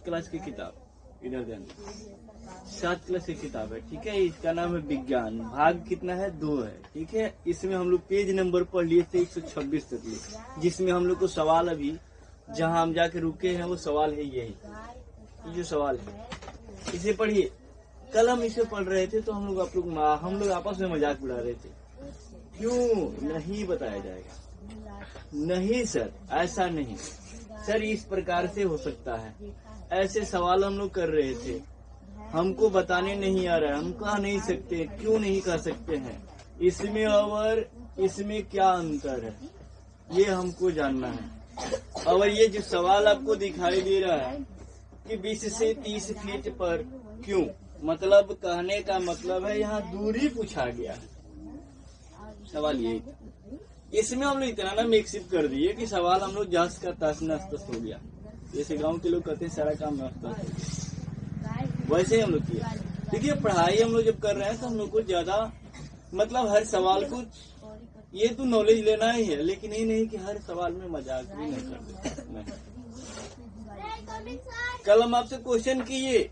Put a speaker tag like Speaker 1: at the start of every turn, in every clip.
Speaker 1: Class की किताब इधर ध्यान, 7 क्लास की किताब है, ठीक है। इसका नाम है विज्ञान। भाग कितना है? 2 है, ठीक है। इसमें हम लोग पेज नंबर पढ़ लिए थे 126 तक, जिसमें हम लोग को सवाल अभी जहां हम जाके रुके हैं वो सवाल है यही, ये जो सवाल है इसे पढ़िए। कल हम इसे पढ़ रहे थे तो हम लोग आपस में मजाक उड़ा रहे थे, क्यों नहीं बताया जाएगा? नहीं सर, ऐसा नहीं सर, इस प्रकार से हो सकता है। ऐसे सवाल हम लोग कर रहे थे, हमको बताने नहीं आ रहा है, हम कह नहीं सकते। क्यों नहीं कह सकते हैं? इसमें और इसमें क्या अंतर है, ये हमको जानना है। और ये जो सवाल आपको दिखाई दे रहा है कि 20 से 30 फीट पर क्यों, मतलब कहने का मतलब है यहाँ दूरी पूछा गया है। सवाल यही था। इसमें हम लोग इतना ना मिक्सिप कर दिए कि सवाल हम लोग जस का तस नस्त हो गया। जैसे गांव के लोग कहते हैं सारा काम नस्त हो गया, वैसे ही हम लोग किया। देखिए पढ़ाई हम लोग जब कर रहे हैं तो हम लोग को ज्यादा मतलब हर सवाल को ये तो नॉलेज लेना ही है, लेकिन ये नहीं कि हर सवाल में मजाक भी नहीं कर देते। कल हम आपसे क्वेश्चन किए,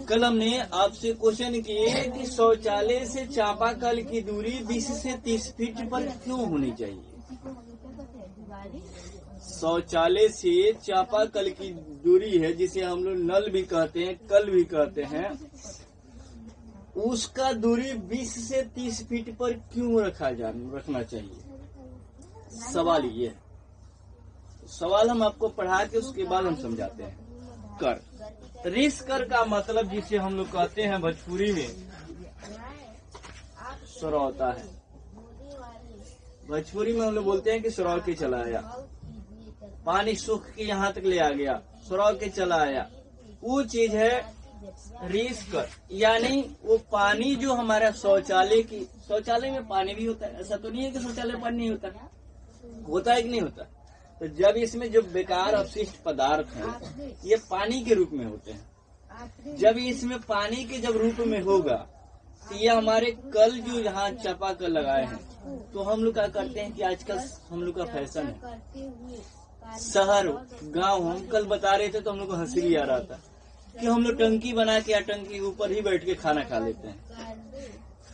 Speaker 1: कल हमने आपसे क्वेश्चन किए कि शौचालय से चापाकल की दूरी 20 से 30 फीट पर क्यों होनी चाहिए? शौचालय से चापाकल की दूरी है, जिसे हम लोग नल भी कहते हैं, कल भी कहते हैं, उसका दूरी 20 से 30 फीट पर क्यों रखना चाहिए? सवाल ये है। सवाल हम आपको पढ़ा के उसके बाद हम समझाते हैं। कर रिस कर का मतलब जिसे हम लोग कहते हैं भोजपुरी में सरौता है। भोजपुरी में हम लोग बोलते हैं कि सरौ के चला आया, पानी सूख के यहाँ तक ले आ गया, सरौ के चला आया, वो चीज है रिस कर। यानी वो पानी जो हमारा शौचालय में पानी भी होता है, ऐसा तो नहीं है कि शौचालय में पानी नहीं होता है कि नहीं होता। तो जब इसमें जो बेकार अपशिष्ट पदार्थ हैं ये पानी के रूप में होते हैं, जब इसमें पानी के जब रूप में होगा तो ये हमारे कल जो यहाँ चापाकल लगाए हैं, तो हम लोग क्या करते हैं कि आजकल हम लोग का फैशन है, शहर गांव, हम कल बता रहे थे तो हम लोग को हंसी भी आ रहा था कि हम लोग टंकी बना के या टंकी के ऊपर ही बैठ के खाना खा लेते हैं।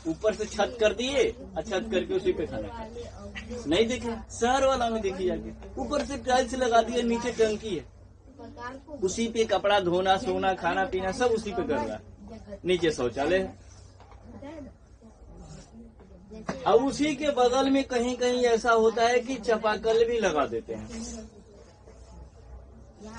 Speaker 1: ऊपर से छत कर दिए और छत करके उसी पे खाना खाते। नहीं देखे शहर वाला में, देखिए जाके ऊपर से टाइल्स लगा दिया, नीचे टंकी है, उसी पे कपड़ा धोना, सोना, खाना पीना सब उसी पे कर रहा है, नीचे शौचालय है। और उसी के बगल में कहीं कहीं ऐसा होता है कि चापाकल भी लगा देते हैं।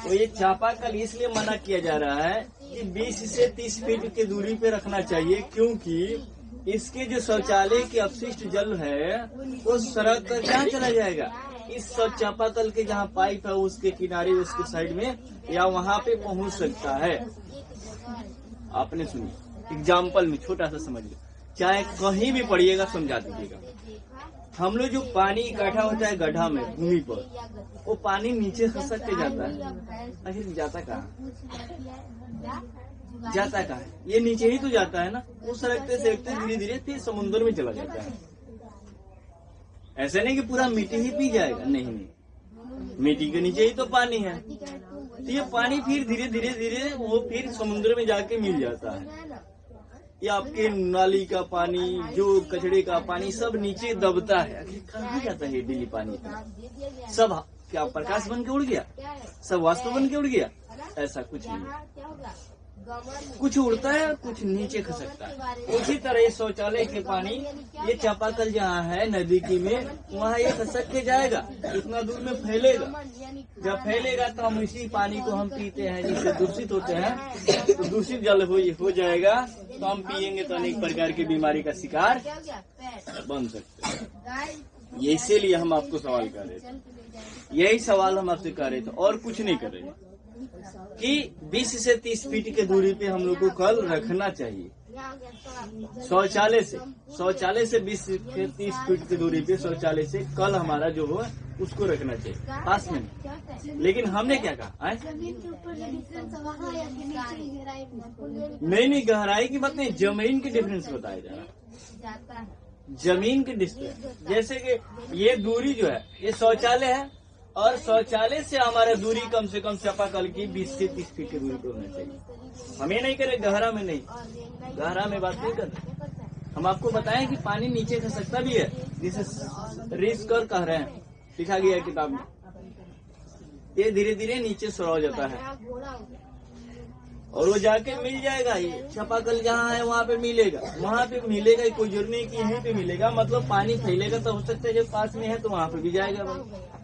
Speaker 1: तो ये चापाकल इसलिए मना किया जा रहा है कि 20 से 30 फीट की दूरी पे रखना चाहिए, क्योंकि इसके जो शौचालय के अपशिष्ट जल है वो सड़क कर जहाँ चला जाएगा, इस चापाकल के जहाँ पाइप है उसके किनारे, उसके साइड में, या वहाँ पे पहुँच सकता है। आपने सुनी एग्जाम्पल में छोटा सा समझ लो, चाहे कहीं भी पढ़िएगा समझा दीजिएगा। हम लोग जो पानी इकट्ठा होता है गड्ढा में भूमि पर, वो पानी नीचे खसक के जाता है, आखिर जाता कहाँ है? ये नीचे ही तो जाता है ना। वो सरकते धीरे धीरे फिर समुद्र में चला जाता है। ऐसे नहीं कि पूरा मिट्टी ही पी जाएगा, नहीं, मिट्टी के नीचे ही तो पानी है। तो ये पानी फिर धीरे धीरे वो फिर समुद्र में जाके मिल जाता है। ये आपके नाली का पानी, जो कचड़े का पानी, सब नीचे दबता है। कहाँ जाता है डेली पानी? सब क्या प्रकाश बन के उड़ गया? सब वास्तव बन के उड़ गया? ऐसा कुछ नहीं, कुछ उड़ता है, कुछ नीचे खसकता है। उसी तरह ये शौचालय के पानी, ये चापाकल जहाँ है नदी की में, वहाँ ये खसक के जाएगा, इतना दूर में फैलेगा। जब फैलेगा तो हम इसी पानी को हम पीते हैं, जिससे दूषित होते हैं, तो दूषित जल हो जाएगा, तो हम पिएंगे तो अनेक प्रकार की बीमारी का शिकार बन सकते हैं। इसीलिए हम आपको सवाल कर रहे थे, यही सवाल हम आपसे कर रहे थे और कुछ नहीं कर रहे कि 20 से 30 फीट की दूरी पे हम लोग को कल रखना चाहिए। शौचालय से 20 से 30 फीट की दूरी पे शौचालय से कल हमारा जो हो उसको रखना चाहिए पास में। लेकिन हमने क्या कहा? नहीं, गहराई की बात नहीं, जमीन की डिफरेंस बताया जा रहा। जमीन की डिस्टेंस, जैसे कि ये दूरी जो है, ये शौचालय है और शौचालय से हमारा दूरी कम से कम चापाकल की 20 से 30 फीट की दूरी पे होना चाहिए। हमें नहीं करे, गहरा में नहीं, गहरा में बात नहीं करते। हम आपको बताएं कि पानी नीचे खसकता भी है, जिसे रिस्क कर कह रहे हैं, लिखा गया है किताब में। ये धीरे धीरे नीचे सो जाता है और वो जाके मिल जाएगा। ये चापाकल जहाँ है वहाँ पे मिलेगा, वहाँ पे मिलेगा। कोई जरूरी नहीं कि यहीं पे मिलेगा, मतलब पानी फैलेगा तो हो सकता है जब पास में है तो वहाँ पे भी जाएगा भाई।